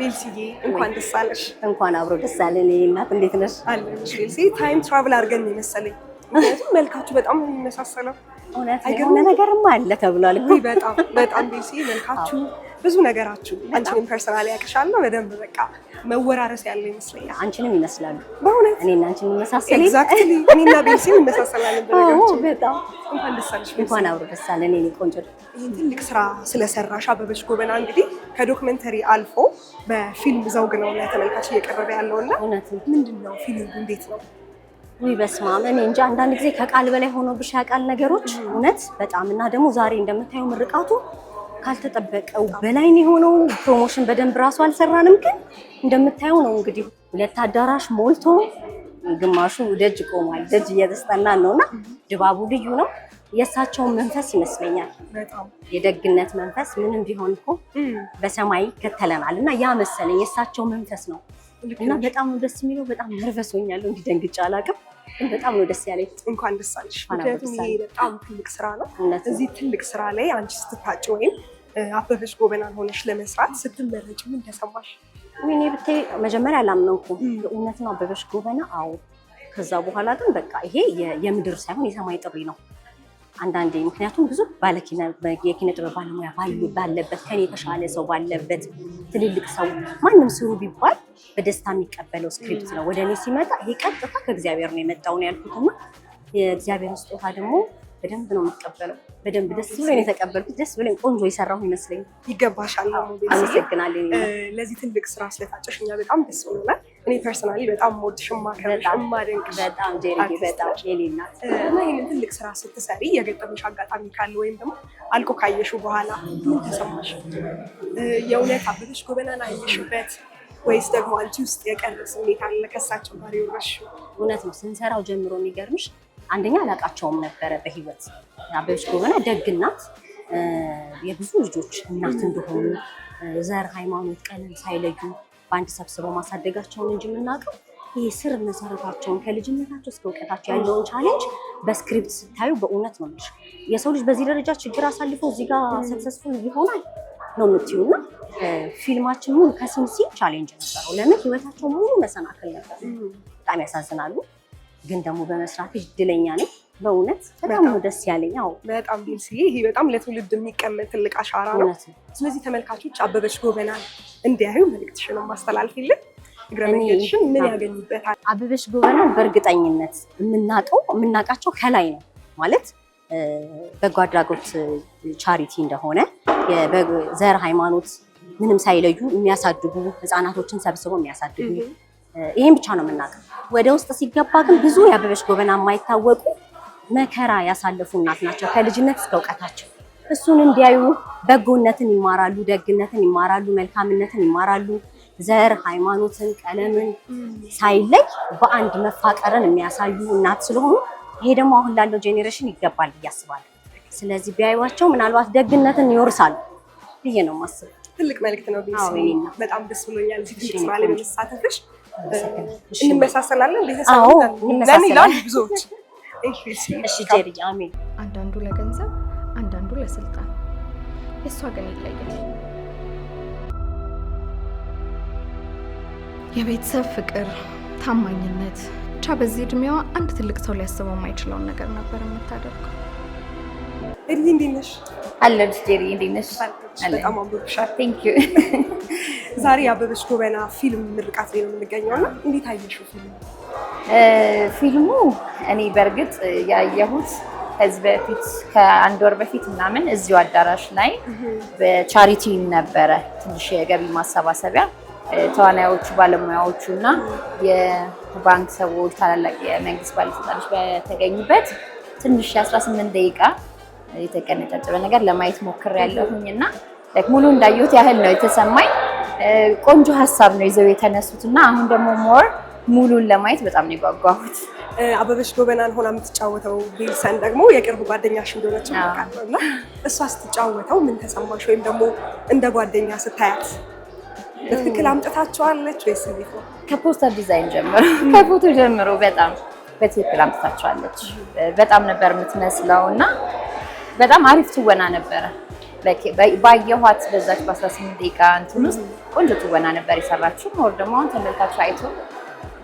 ቤልሲዬ እንኳን ደስ አለሽ። እንኳን አብሮ ደስ አለን። እናት እንዴት ነሽ? አለሽ ቤልሲ። ታይም ትራቭል አድርገን የመሰለኝ ምክንያቱም መልካችሁ በጣም ነው የሚመሳሰለው። እውነት የሆነ ነገርም አለ ተብሏል እኮ። በጣም በጣም ቤልሲ መልካችሁ ብዙ ነገራችሁ አንቺንም ፐርሰናሊ ያቅሻለሁ በደንብ በቃ መወራረስ ያለው ይመስለኛል። አንቺንም ይመስላሉ በእውነት እኔና አንቺን እንመሳሰል። ኤግዛክትሊ እኔና ቤልሲ እንመሳሰላለን በነገራችን። በጣም እንኳን ደስ አለሽ። እንኳን አብሮ ደስ አለን። እኔ ቆንጆ ይህን ትልቅ ስራ ስለሰራሽ አበበች ጎበና እንግዲህ ከዶክመንተሪ አልፎ በፊልም ዘውግ ነው ለተመልካች እየቀረበ ያለውና እውነት ምንድነው ፊልሙ እንዴት ነው? ውይ በስመ አብ እኔ እንጃ አንዳንድ ጊዜ ከቃል በላይ ሆኖብሽ ያውቃል ነገሮች እውነት በጣም እና ደግሞ ዛሬ እንደምታየው ምርቃቱ ካልተጠበቀው በላይ ነው የሆነው። ፕሮሞሽን በደንብ ራሱ አልሰራንም፣ ግን እንደምታየው ነው እንግዲህ 2 አዳራሽ ሞልቶ ግማሹ ደጅ ቆሟል። ደጅ እየተስጠናን ነውና ድባቡ ልዩ ነው። የእሳቸውን መንፈስ ይመስለኛል በጣም የደግነት መንፈስ ምንም ቢሆን እኮ በሰማይ ይከተለናል እና ያ መሰለኝ የእሳቸው መንፈስ ነው እና በጣም ነው ደስ የሚለው። በጣም ነርቨስ ሆኛለሁ፣ እንዲህ ደንግጬ አላውቅም፣ ግን በጣም ነው ደስ ያለኝ። እንኳን ደስ አለሽ። ምክንያቱም ይሄ በጣም ትልቅ ስራ ነው። እዚህ ትልቅ ስራ ላይ አንቺ ስትታጭ ወይም አበበች ጎበናን ሆነሽ ለመስራት ስትመረጭ ምን ተሰማሽ? እኔ ብታይ መጀመሪያ አላመንኩም። እውነት ነው አበበች ጎበና? አዎ። ከዛ በኋላ ግን በቃ ይሄ የምድር ሳይሆን የሰማይ ጥሪ ነው አንዳንዴ። ምክንያቱም ብዙ የኪነ ጥበብ ባለሙያ ባለበት ከኔ የተሻለ ሰው ባለበት ትልልቅ ሰው ማንም ስሩ ቢባል በደስታ የሚቀበለው ስክሪፕት ነው። ወደ እኔ ሲመጣ ይሄ ቀጥታ ከእግዚአብሔር ነው የመጣው ነው ያልኩትና የእግዚአብሔር ስጦታ ደግሞ በደንብ ነው የምትቀበለው። በደንብ ደስ ብሎኝ የተቀበልኩት። ደስ ብሎኝ ቆንጆ የሰራሁ ይመስለኝ። ይገባሻል። አመሰግናለሁ። ለዚህ ትልቅ ስራ ስለታጨሽ እኛ በጣም ደስ ብሎናል። እኔ ፐርሰናሊ በጣም የምወድሽ የማከብርሽ የማደንቅሽ በጣም ጄሪ በጣም የኔ እናት እና ይህንን ትልቅ ስራ ስትሰሪ የገጠመሽ አጋጣሚ ካለ ወይም ደግሞ አልቆ ካየሽው በኋላ ምን ተሰማሽ? የእውነት አበበች ጎበናን አየሽበት ወይስ ደግሞ አንቺ ውስጥ የቀረ ስሜት አለ ከእሳቸው ጋር የወረስሽው? እውነት ነው ስንሰራው ጀምሮ የሚገርምሽ አንደኛ አላውቃቸውም ነበረ በህይወት። አበበች ጎበና ደግ እናት፣ የብዙ ልጆች እናት እንደሆኑ ዘር፣ ሃይማኖት፣ ቀለም ሳይለዩ በአንድ ሰብስበው ማሳደጋቸውን እንጂ የምናውቀው ይህ ስር መሰረታቸውን ከልጅነታቸው እስከ እውቀታቸው ያለውን ቻሌንጅ በስክሪፕት ስታዩ በእውነት ነው የምልሽ የሰው ልጅ በዚህ ደረጃ ችግር አሳልፎ እዚህ ጋር ሰክሰስፉል ይሆናል ነው የምትይው። እና ፊልማችን ሙሉ ከሲን ቻሌንጅ ነበረው። ለምን ህይወታቸው ሙሉ መሰናክል ነበር። በጣም ያሳዝናሉ። ግን ደግሞ በመስራት እድለኛ ነኝ በእውነት በጣም ነው ደስ ያለኝ። አዎ በጣም ቢልሲ ይሄ በጣም ለትውልድ የሚቀመጥ ትልቅ አሻራ ነው። ስለዚህ ተመልካቾች አበበች ጎበናን እንዲያዩ መልእክትሽን ማስተላለፊልን እግረ መንገድሽን ምን ያገኙበታል? አበበች ጎበናን በእርግጠኝነት የምናውቃቸው ከላይ ነው ማለት በጎ አድራጎት ቻሪቲ እንደሆነ የዘር ሃይማኖት ምንም ሳይለዩ የሚያሳድጉ ህፃናቶችን ሰብስበው የሚያሳድጉ ይሄን ብቻ ነው የምናውቀው። ወደ ውስጥ ሲገባ ግን ብዙ የአበበች ጎበና የማይታወቁ መከራ ያሳለፉ እናት ናቸው ከልጅነት እስከ እውቀታቸው። እሱን እንዲያዩ በጎነትን ይማራሉ፣ ደግነትን ይማራሉ፣ መልካምነትን ይማራሉ። ዘር፣ ሃይማኖትን፣ ቀለምን ሳይለይ በአንድ መፋቀርን የሚያሳዩ እናት ስለሆኑ ይሄ ደግሞ አሁን ላለው ጄኔሬሽን ይገባል ብዬ አስባለሁ። ስለዚህ ቢያዩዋቸው ምናልባት ደግነትን ይወርሳሉ ብዬ ነው የማስበው። ትልቅ መልዕክት ነው ቢልሲ። በጣም ደስ ብሎኛል እዚህ ትልቅ ስራ ላይ በመሳተፍሽ። እንመሳሰላለን ቤተሰብ ነን ይላሉ ብዙዎች። እሺ ጄሪ አሜን። አንዳንዱ ለገንዘብ አንዳንዱ ለስልጣን፣ የእሷ ግን ይለያል። የቤተሰብ ፍቅር፣ ታማኝነት፣ ብቻ በዚህ እድሜዋ አንድ ትልቅ ሰው ሊያስበው የማይችለውን ነገር ነበር የምታደርገው። እድሜ እንዴት ነሽ? አለሁልሽ ጄሪ፣ እንዴት ነሽ? በጣም አምሮብሻል። ቴንክ ዩ። ዛሬ የአበበች ጎበና ፊልም ምርቃት ላይ ነው የምንገኘው እና እንዴት አየሽው ፊልሙ? ፊልሙ እኔ በእርግጥ ያየሁት ከዚህ በፊት ከአንድ ወር በፊት ምናምን እዚሁ አዳራሽ ላይ በቻሪቲ ነበረ ትንሽ የገቢ ማሰባሰቢያ ተዋናዮቹ፣ ባለሙያዎቹ እና የባንክ ሰዎች፣ ታላላቅ የመንግስት ባለስልጣኖች በተገኙበት ትንሽ 18 ደቂቃ የተቀነጫጨበ ነገር ለማየት ሞክሬያለሁኝ እና ሙሉ እንዳየሁት ያህል ነው የተሰማኝ። ቆንጆ ሀሳብ ነው ይዘው የተነሱት እና አሁን ደግሞ ሞር ሙሉን ለማየት በጣም ነው የጓጓሁት። አበበች ጎበናን ሆና የምትጫወተው ቤልሰን ደግሞ የቅርብ ጓደኛሽ እንደሆነች አውቃለሁ እና እሷ ስትጫወተው ምን ተሰማሽ? ወይም ደግሞ እንደ ጓደኛ ስታያት በትክክል አምጥታቸዋለች ወይስ እንዴት ነው? ከፖስተር ዲዛይን ጀምሮ ከፎቶ ጀምሮ በጣም በትክክል አምጥታቸዋለች። በጣም ነበር የምትመስለው እና በጣም አሪፍ ትወና ነበረ። ባየኋት በዛች በ18 ደቂቃ እንትን ውስጥ ቆንጆ ትወና ነበር የሰራችው። ሞር ደግሞ አሁን ተመልካቹ አይቶ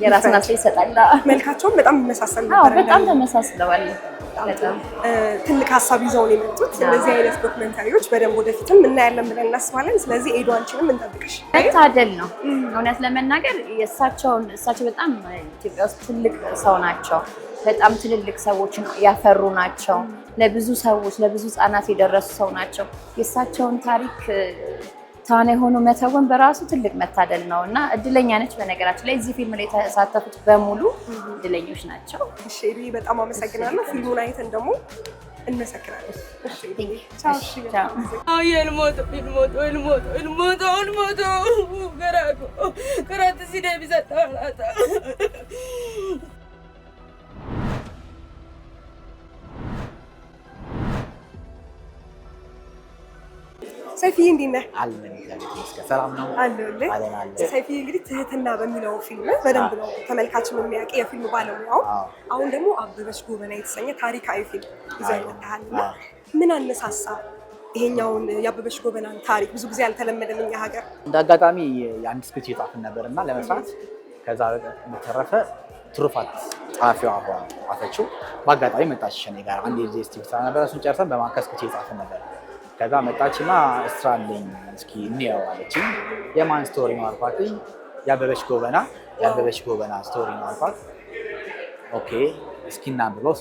የራስን አስተያየት ይሰጣል። መልካቸውም በጣም ይመሳሰል ነበር። በጣም ተመሳስለዋል። ትልቅ ሀሳብ ይዘው ነው የመጡት። እንደዚህ አይነት ዶክመንታሪዎች በደንብ ወደፊትም እናያለን ብለን እናስባለን። ስለዚህ ኤዱ አንቺንም እንጠብቅሽ። መታደል ነው እውነት ለመናገር እሳቸው በጣም ኢትዮጵያ ውስጥ ትልቅ ሰው ናቸው። በጣም ትልልቅ ሰዎችን ያፈሩ ናቸው። ለብዙ ሰዎች ለብዙ ህጻናት የደረሱ ሰው ናቸው። የእሳቸውን ታሪክ ታኔ ሆኖ መተወን በራሱ ትልቅ መታደል ነው እና እድለኛ ነች። በነገራችን ላይ እዚህ ፊልም ላይ የተሳተፉት በሙሉ እድለኞች ናቸው። እሺ በጣም አመሰግናለሁ። ፊልሙን አይተን ደግሞ እንመሰክራለን። እሺ ቻው። ቻው። የልሞቶ ገራቱ ሲደ ቢሰጣላታ ሰይፍዬ እንዴት ነህ? ሰላም ነው አለሁልህ። ሰይፍዬ እንግዲህ ትህትና በሚለው ፊልም በደንብ ነው ተመልካችን የሚያውቅ የፊልም ባለሙያው። አሁን ደግሞ አበበች ጎበና የተሰኘ ታሪካዊ ፊልም ይዘህ መጥተሃል። ምን አነሳሳ ይሄኛውን የአበበች ጎበናን ታሪክ? ብዙ ጊዜ አልተለመደም እኛ ሀገር። እንደ አጋጣሚ የአንድ ስክሪፕት የጻፍን ነበርና ለመስራት ከዛ በተረፈ ትሩፋት ጸሐፊዋ ጻፈችው። በአጋጣሚ መጣች እኔ ጋር አንድ ጊዜ ስክሪፕት ነበር፣ እሱን ጨርሰን በማካስ ስክሪፕት የጻፍን ነበር። ከዛ መጣችና ስራ አለኝ እስኪ እንየው አለችኝ። የማን ስቶሪ ነው አልኳት። የአበበች ጎበና ስቶሪ ነው አልኳት። ኦኬ እስኪ እናንብበው።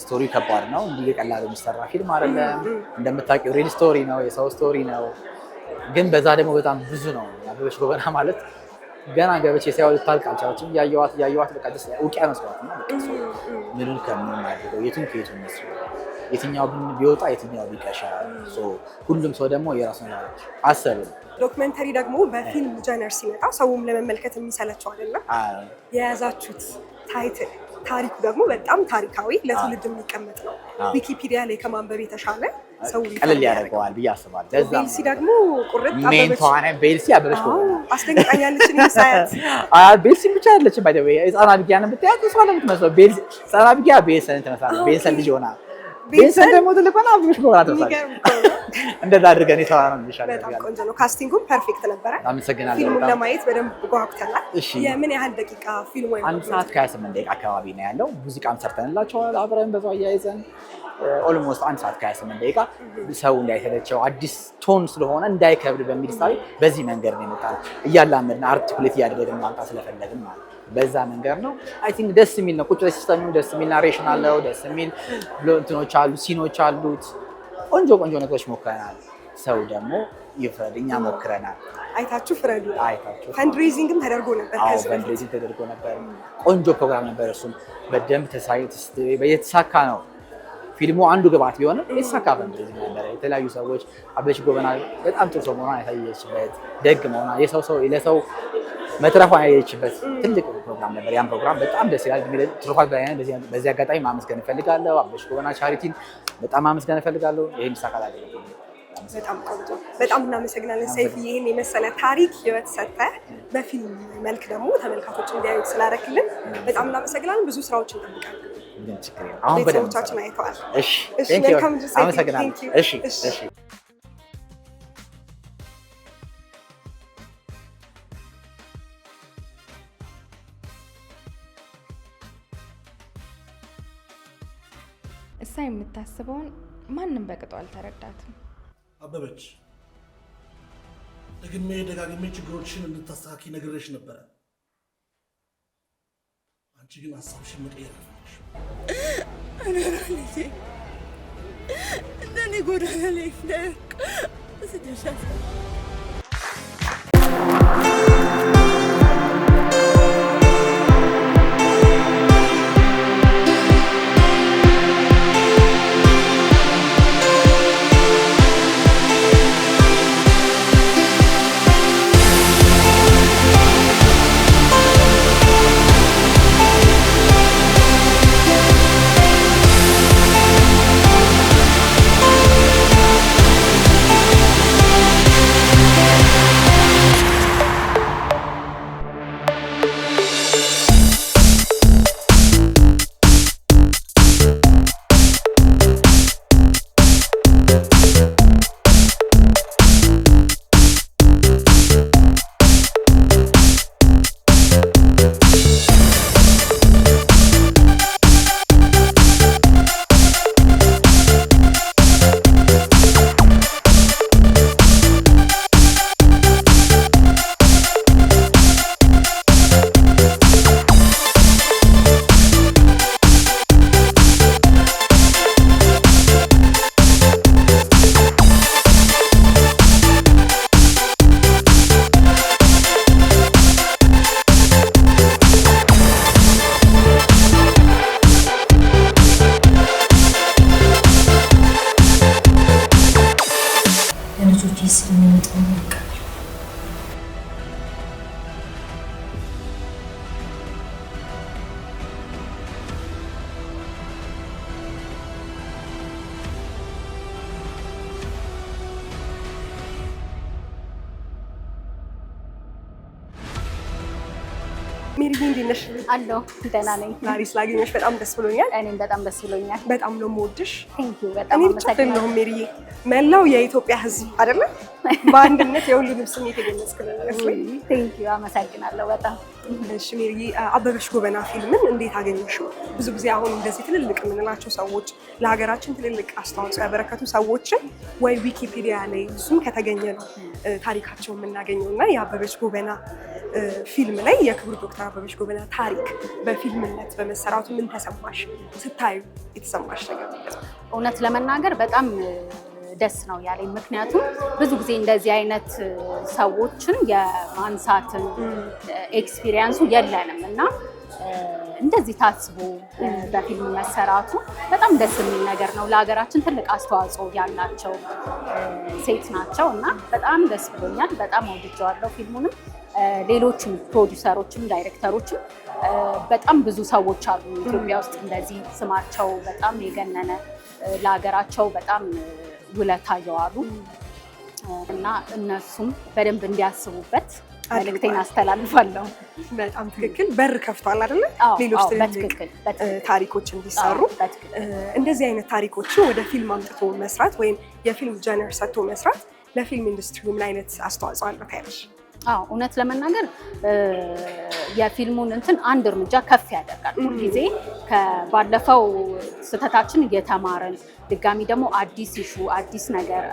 ስቶሪ ከባድ ነው፣ እንዲህ የቀላል የሚሰራ ፊልም አይደለም። እንደምታውቂው ሪል ስቶሪ ነው፣ የሰው ስቶሪ ነው። ግን በዛ ደግሞ በጣም ብዙ ነው። የአበበች ጎበና ማለት ገና ገብቼ ሳይሆን ልታልቅ አልቻለችም። ያየኋት በቃ ደስ ውቅያኖስ ናት እና ምኑን ከምን አድርገው የቱን ከየቱን መስሎ የትኛው ቢወጣ የትኛው ቢቀሻል። ሁሉም ሰው ደግሞ የራሱን አሰብ። ዶክመንተሪ ደግሞ በፊልም ጀነር ሲመጣ ሰውም ለመመልከት የሚሰለቸው አይደለም። የያዛችሁት ታይትል ታሪኩ ደግሞ በጣም ታሪካዊ ለትውልድ የሚቀመጥ ነው። ዊኪፒዲያ ላይ ከማንበብ የተሻለ ሰው ቀለል ያደርገዋል ብዬ አስባለሁ። ቤልሲ ደግሞ ቁርጥ ቤልሲ አበበች ጎበና አስደንግጣኛለች። ሳያት ቤልሲ ብቻ አይደለችም። ህፃን አቢጊያን ብታያት እሷ ነው የምትመስለው። ህፃን አቢጊያ ቤልሰን ትመስላለች። ቤልሰን ልጅ ሆና ቤልሰን ደግሞ ትልቅ ሆና አበበች ጎበና ትመስላለች። እንደዛ አድርገን የተዋራ ነው ይሻላል። በጣም ቆንጆ ነው። ካስቲንጉም ፐርፌክት ነበረ። አመሰግናለሁ። ፊልሙን ለማየት በደንብ ጓጉተናል። የምን ያህል ደቂቃ ፊልም ወይ? 1 ሰዓት ከ28 ደቂቃ አካባቢ ነው ያለው። ሙዚቃም ሰርተንላቸዋል አብረን በዛው አያይዘን ኦልሞስት 1 ሰዓት ከ28 ደቂቃ ሰው እንዳይሰለቸው አዲስ ቶን ስለሆነ እንዳይከብድ በሚል ሳቢ በዚህ መንገድ ነው የመጣው። እያላመድን አርቲኩሌት እያደረግን ማምጣት ስለፈለግን ማለት በዛ መንገድ ነው። አይ ቲንክ ደስ የሚል ነው። ቁጭ ሲስተሙ ደስ የሚል ናሬሽን አለው። ደስ የሚል እንትኖች አሉ፣ ሲኖች አሉት። ቆንጆ ነገሮች ሞክረናል። ሰው ደግሞ ይፍረድ። እኛ ሞክረናል። አይታችሁ ፍረዱ። ፈንድሬዚንግም ተደርጎ ነበር። ፈንድሬዚንግ ተደርጎ ነበር። ቆንጆ ፕሮግራም ነበር። እሱም በደንብ የተሳካ ነው። ፊልሙ አንዱ ግብአት ቢሆንም የተሳካ ፈንድሬዚንግ ነበር። የተለያዩ ሰዎች አበበች ጎበና በጣም ጥሩ ሰው መሆኗን ያሳየችበት፣ ደግ መሆኗ፣ ለሰው መትረፏን ያየችበት ትልቅ ፕሮግራም ነበር። ያን ፕሮግራም በጣም ደስ ይላል። ትሩፋት በዚህ አጋጣሚ ማመስገን እፈልጋለሁ። አበበች ጎበና ቻሪቲን በጣም ማመስገን እፈልጋለሁ። ይሄን ይሳካል። በጣም ቆንጆ፣ በጣም እናመሰግናለን ሰይፍ። ይህን የመሰለ ታሪክ ህይወት ሰጥተህ በፊልም መልክ ደግሞ ተመልካቾች እንዲያዩት ስላደረክልን በጣም እናመሰግናለን። ብዙ ስራዎች እንጠብቃለን። ቤተሰቦቻችን አይተዋል። መልካም ጊዜ። አመሰግናለሁ። እሷ የምታስበውን ማንም በቅጡ አልተረዳትም። አበበች ደጋግሜ ችግሮችን እንድታስተካኪ ነግሬሽ ነበረ። አንቺ ግን ሀሳብሽን መቀየር አልፈለግሽ። እንደኔ ጎዳና ላይ እንዳይወድቅ ስደሻት ሜሪዬ እንዴት ነሽ? አለሁ ደህና ነኝ። ዛሬ ስላገኘሽ በጣም ደስ ብሎኛል። እኔም በጣም ደስ ብሎኛል። በጣም ነው የምወድሽ። ቴንክ ዩ በጣም እኔ ብቻ አይደለሁም ሜሪዬ፣ መላው የኢትዮጵያ ሕዝብ አይደለ በአንድነት የሁሉንም ስሜት የገለጽክልን ይመስለኝ። ቴንክ ዩ አመሰግናለሁ በጣም። እሺ ሜሪዬ፣ አበበች ጎበና ፊልምን እንዴት አገኘሽው? ብዙ ጊዜ አሁን እንደዚህ ትልልቅ የምንላቸው ሰዎች ለሀገራችን ትልልቅ አስተዋጽኦ ያበረከቱ ሰዎችን ወይ ዊኪፒዲያ ላይ እሱም ከተገኘ ነው ታሪካቸው የምናገኘው እና የአበበች ጎበና ፊልም ላይ የክቡር ዶክተር አበበች ጎበና ታሪክ በፊልምነት በመሰራቱ ምን ተሰማሽ? ስታዩ የተሰማሽ ነገር ነው? እውነት ለመናገር በጣም ደስ ነው ያለኝ። ምክንያቱም ብዙ ጊዜ እንደዚህ አይነት ሰዎችን የማንሳትን ኤክስፒሪየንሱ የለንም እና እንደዚህ ታስቦ በፊልም መሰራቱ በጣም ደስ የሚል ነገር ነው። ለሀገራችን ትልቅ አስተዋጽኦ ያላቸው ሴት ናቸው እና በጣም ደስ ብሎኛል። በጣም ወድጀዋለሁ ፊልሙንም። ሌሎችም ፕሮዲውሰሮችም ዳይሬክተሮችም በጣም ብዙ ሰዎች አሉ ኢትዮጵያ ውስጥ እንደዚህ ስማቸው በጣም የገነነ ለሀገራቸው በጣም ውለታ የዋሉ እና እነሱም በደንብ እንዲያስቡበት መልእክቴን አስተላልፋለሁ። በጣም ትክክል። በር ከፍቷል አይደለ? ሌሎች ትልልቅ ታሪኮች እንዲሰሩ እንደዚህ አይነት ታሪኮችን ወደ ፊልም አምጥቶ መስራት ወይም የፊልም ጀነር ሰጥቶ መስራት ለፊልም ኢንዱስትሪ ምን አይነት አስተዋጽኦ አለው ታያለሽ? እውነት ለመናገር የፊልሙን እንትን አንድ እርምጃ ከፍ ያደርጋል። ሁልጊዜ ከባለፈው ስህተታችን እየተማረን ድጋሚ ደግሞ አዲስ ኢሹ፣ አዲስ ነገር፣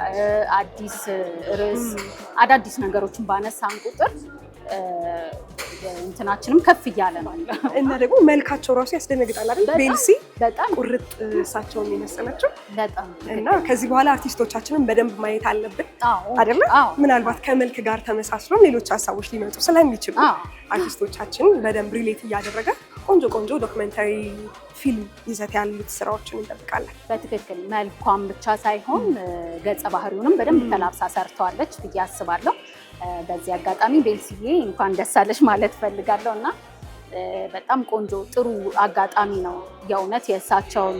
አዲስ ርዕስ፣ አዳዲስ ነገሮችን ባነሳን ቁጥር እንትናችንም ከፍ እያለ ነው እና ደግሞ መልካቸው ራሱ ያስደነግጣል አይደል? ቤልሲ በጣም ቁርጥ እሳቸውን የመሰላቸው በጣም እና ከዚህ በኋላ አርቲስቶቻችንን በደንብ ማየት አለብን አይደለ? ምናልባት ከመልክ ጋር ተመሳስሎም ሌሎች ሀሳቦች ሊመጡ ስለሚችሉ አርቲስቶቻችንን በደንብ ሪሌት እያደረገ ቆንጆ ቆንጆ ዶክመንታሪ ፊልም ይዘት ያሉት ስራዎችን እንጠብቃለን። በትክክል መልኳም ብቻ ሳይሆን ገጸ ባህሪውንም በደንብ ተላብሳ ሰርተዋለች ብዬ አስባለሁ። በዚህ አጋጣሚ ቤልሲዬ እንኳን ደስ አለሽ ማለት ፈልጋለሁ እና በጣም ቆንጆ ጥሩ አጋጣሚ ነው የእውነት የእሳቸውን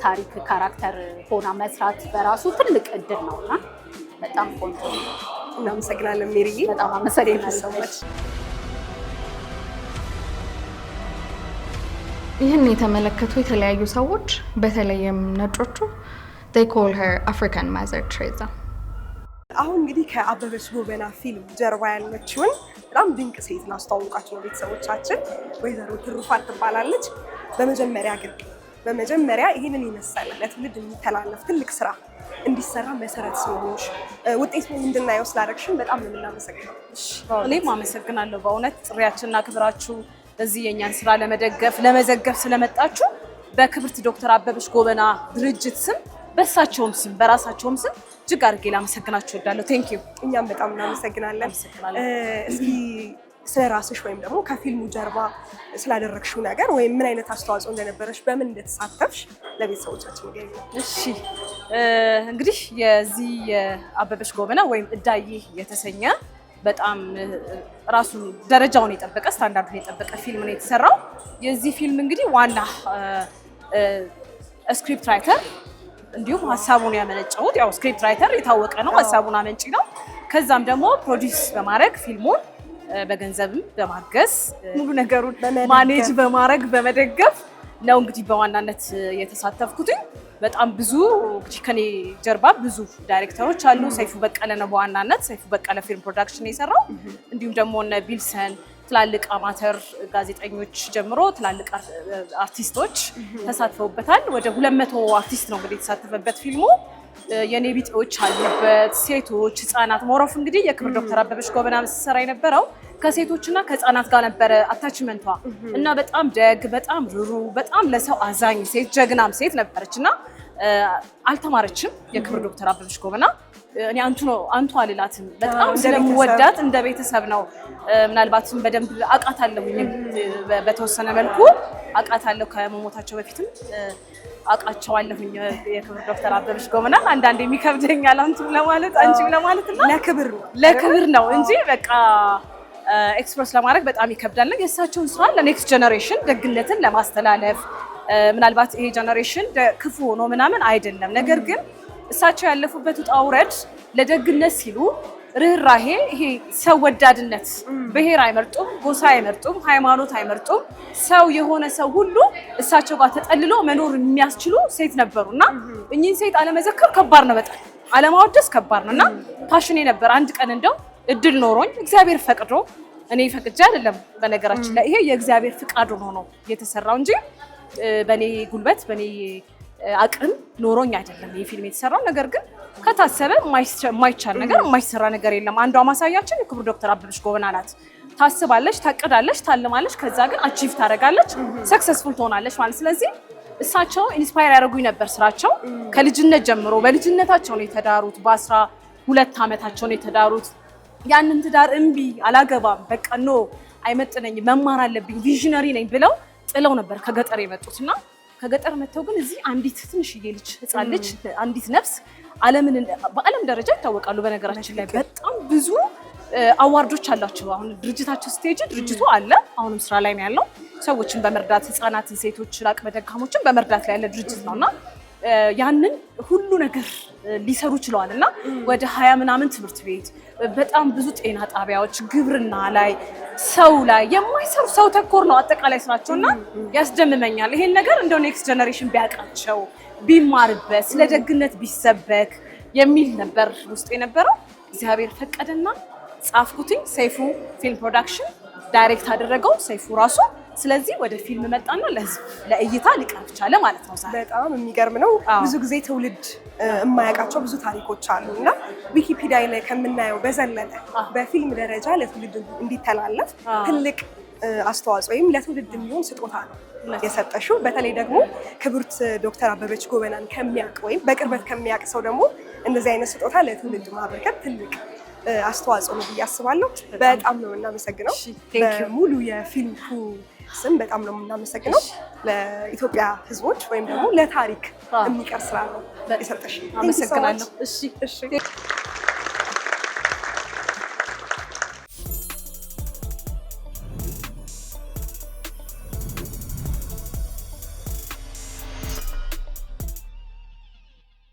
ታሪክ ካራክተር ሆና መስራት በራሱ ትልቅ እድል ነው እና በጣም ቆንጆ ነው። እናመሰግናለን ሜሪዬ። በጣም አመሰግናለሁ። ይህን የተመለከቱ የተለያዩ ሰዎች በተለይም ነጮቹ they call her African Mother Teresa። አሁን እንግዲህ ከአበበች ጎበና ፊልም ጀርባ ያለችውን በጣም ድንቅ ሴት ላስተዋውቃችሁ ነው ቤተሰቦቻችን። ወይዘሮ ትሩፋት ትባላለች። በመጀመሪያ ይህንን የመሰለ ለትውልድ የሚተላለፍ ትልቅ ስራ እንዲሰራ መሰረት ስለሆንሽ ውጤት እንድናየው ስላደረግሽን በጣም ነው የምናመሰግነው። እኔም አመሰግናለሁ በእውነት ጥሪያችንና ክብራችሁ እዚህ የኛን ስራ ለመዘገብ ስለመጣችሁ በክብርት ዶክተር አበበች ጎበና ድርጅት ስም በእሳቸውም ስም በራሳቸውም ስም እጅግ አድርጌ ላመሰግናችሁ እወዳለሁ። ቴንክ ዩ። እኛም በጣም እናመሰግናለን። እስኪ ስለ ራስሽ ወይም ደግሞ ከፊልሙ ጀርባ ስላደረግሽው ነገር ወይም ምን አይነት አስተዋጽኦ እንደነበረሽ በምን እንደተሳተፍሽ ለቤተሰቦቻችን ገኝ። እሺ እንግዲህ የዚህ የአበበች ጎበና ወይም እዳዬ የተሰኘ በጣም ራሱን ደረጃውን የጠበቀ ስታንዳርዱን የጠበቀ ፊልም ነው የተሰራው። የዚህ ፊልም እንግዲህ ዋና ስክሪፕት ራይተር እንዲሁም ሀሳቡን ያመነጨሁት ያው ስክሪፕት ራይተር የታወቀ ነው፣ ሀሳቡን አመንጪ ነው። ከዛም ደግሞ ፕሮዲውስ በማድረግ ፊልሙን በገንዘብም በማገዝ ሙሉ ነገሩን ማኔጅ በማድረግ በመደገፍ ነው እንግዲህ በዋናነት የተሳተፍኩት። በጣም ብዙ እንግዲህ ከኔ ጀርባ ብዙ ዳይሬክተሮች አሉ። ሰይፉ በቀለ ነው በዋናነት ሰይፉ በቀለ ፊልም ፕሮዳክሽን የሰራው። እንዲሁም ደግሞ እነ ቢልሰን ትላልቅ አማተር ጋዜጠኞች ጀምሮ ትላልቅ አርቲስቶች ተሳትፈውበታል። ወደ 200 አርቲስት ነው እንግዲህ የተሳተፈበት ፊልሙ። የኔ ቢጤዎች አሉበት፣ ሴቶች፣ ህፃናት። ሞሮፍ እንግዲህ የክብር ዶክተር አበበች ጎበና ስትሰራ የነበረው ከሴቶችና ከህፃናት ጋር ነበረ አታችመንቷ እና በጣም ደግ፣ በጣም ሩሩ፣ በጣም ለሰው አዛኝ ሴት፣ ጀግናም ሴት ነበረች እና አልተማረችም። የክብር ዶክተር አበበች ጎበና እኔ አንቱ አልላትም፣ በጣም ስለምወዳት እንደ ቤተሰብ ነው። ምናልባትም በደንብ አውቃታለሁኝ፣ በተወሰነ መልኩ አውቃታለሁ። ከመሞታቸው በፊትም አውቃቸዋለሁኝ የክብር ዶክተር አበበች ጎበና። አንዳንዴ የሚከብደኛል አንቱም ለማለት አንቺም ለማለት እና ለክብር ነው እንጂ በቃ ኤክስፕረስ ለማድረግ በጣም ይከብዳል። የእሳቸውን ስራ ለኔክስት ጀነሬሽን ደግነትን ለማስተላለፍ ምናልባት ይሄ ጀነሬሽን ክፉ ሆኖ ምናምን አይደለም፣ ነገር ግን እሳቸው ያለፉበት ውጣ ውረድ ለደግነት ሲሉ ርህራሄ፣ ይሄ ሰው ወዳድነት፣ ብሔር አይመርጡም፣ ጎሳ አይመርጡም፣ ሃይማኖት አይመርጡም። ሰው የሆነ ሰው ሁሉ እሳቸው ጋር ተጠልሎ መኖር የሚያስችሉ ሴት ነበሩና እኚህን ሴት አለመዘከር ከባድ ነው፣ በጣም አለማወደስ ከባድ ነው። እና ፓሽኔ ነበር። አንድ ቀን እንደው እድል ኖሮኝ እግዚአብሔር ፈቅዶ እኔ ፈቅጄ አይደለም፣ በነገራችን ላይ ይሄ የእግዚአብሔር ፍቃድ ሆኖ ነው የተሰራው እንጂ በኔ ጉልበት በኔ አቅም ኖሮኝ አይደለም ይሄ ፊልም የተሰራው። ነገር ግን ከታሰበ የማይቻል ነገር የማይሰራ ነገር የለም። አንዷ ማሳያችን የክቡር ዶክተር አበበች ጎበና ናት። ታስባለች፣ ታቅዳለች፣ ታልማለች፣ ከዛ ግን አቺቭ ታደርጋለች፣ ሰክሰስፉል ትሆናለች ማለት። ስለዚህ እሳቸው ኢንስፓየር ያደርጉኝ ነበር ስራቸው። ከልጅነት ጀምሮ በልጅነታቸው ነው የተዳሩት፣ በ12 ዓመታቸው ነው የተዳሩት። ያንን ትዳር እምቢ አላገባም፣ በቃ ኖ አይመጥነኝም፣ መማር አለብኝ፣ ቪዥነሪ ነኝ ብለው ጥለው ነበር ከገጠር የመጡትና ከገጠር መጥተው ግን እዚህ አንዲት ትንሽዬ ልጅ ህፃን ልጅ አንዲት ነፍስ ዓለምን በዓለም ደረጃ ይታወቃሉ። በነገራችን ላይ በጣም ብዙ አዋርዶች አላቸው። አሁን ድርጅታቸው ስቴጅ ድርጅቱ አለ፣ አሁንም ስራ ላይ ነው ያለው። ሰዎችን በመርዳት ህፃናትን፣ ሴቶችን፣ አቅመ ደካሞችን በመርዳት ላይ ያለ ድርጅት ነውና ያንን ሁሉ ነገር ሊሰሩ ችለዋል። እና ወደ 20 ምናምን ትምህርት ቤት፣ በጣም ብዙ ጤና ጣቢያዎች፣ ግብርና ላይ፣ ሰው ላይ የማይሰሩ ሰው ተኮር ነው አጠቃላይ ስራቸውና ያስደምመኛል። ይሄን ነገር እንደው ኔክስት ጀነሬሽን ቢያውቃቸው ቢማርበት፣ ስለ ደግነት ቢሰበክ የሚል ነበር ውስጥ የነበረው። እግዚአብሔር ፈቀደና ጻፍኩትኝ። ሰይፉ ፊልም ፕሮዳክሽን ዳይሬክት አደረገው ሰይፉ ራሱ። ስለዚህ ወደ ፊልም መጣና ለህዝብ ለእይታ ሊቀርብ ቻለ ማለት ነው። ዛሬ በጣም የሚገርም ነው። ብዙ ጊዜ ትውልድ የማያውቃቸው ብዙ ታሪኮች አሉ እና ዊኪፒዲያ ላይ ከምናየው በዘለለ በፊልም ደረጃ ለትውልድ እንዲተላለፍ ትልቅ አስተዋጽኦ ወይም ለትውልድ የሚሆን ስጦታ ነው የሰጠሽው። በተለይ ደግሞ ክብርት ዶክተር አበበች ጎበናን ከሚያውቅ ወይም በቅርበት ከሚያውቅ ሰው ደግሞ እንደዚህ አይነት ስጦታ ለትውልድ ማበርከት ትልቅ አስተዋጽኦ ነው ብዬ አስባለሁ። በጣም ነው የምናመሰግነው። በሙሉ የፊልም ስም በጣም ነው የምናመሰግነው። ለኢትዮጵያ ሕዝቦች ወይም ደግሞ ለታሪክ የሚቀር ስራ ነው የሰጠሽ። አመሰግናለሁ። እሺ